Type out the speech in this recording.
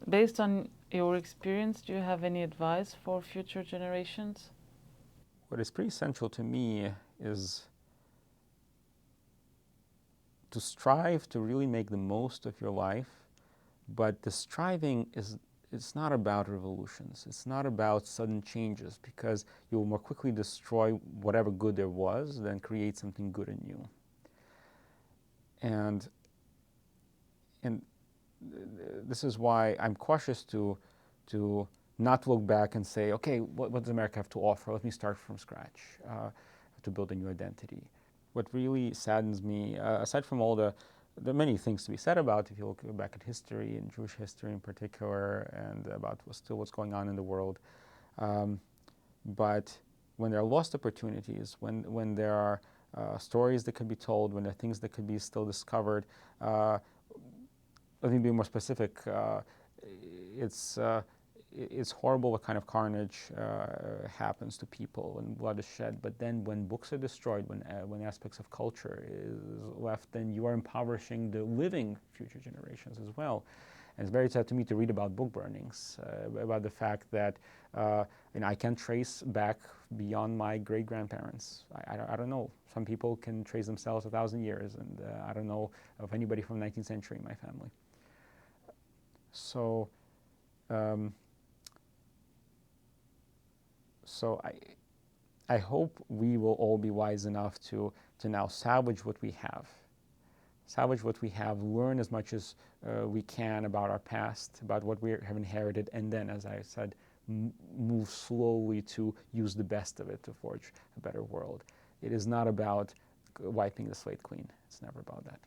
Based on your experience, do you have any advice for future generations? What is pretty essential to me is to strive to really make the most of your life, but the striving is it's not about revolutions. It's not about sudden changes, because you will more quickly destroy whatever good there was than create something good in you. And this is why I'm cautious to not look back and say, okay, what does America have to offer? Let me start from scratch to build a new identity. What really saddens me, aside from all the many things to be said about, if you look back at history and Jewish history in particular, and about what's going on in the world, but when there are lost opportunities, when there are stories that could be told, when there are things that could be still discovered, let me be more specific. It's horrible what kind of carnage happens to people and blood is shed. But then when books are destroyed, when aspects of culture is left, then you are impoverishing the living future generations as well. And it's very sad to me to read about book burnings, about the fact that I can't trace back beyond my great-grandparents. I don't know. Some people can trace themselves 1,000 years, and I don't know of anybody from the 19th century in my family. So, I hope we will all be wise enough to now salvage what we have. Salvage what we have, learn as much as we can about our past, about what we have inherited, and then, as I said, move slowly to use the best of it to forge a better world. It is not about wiping the slate clean. It's never about that.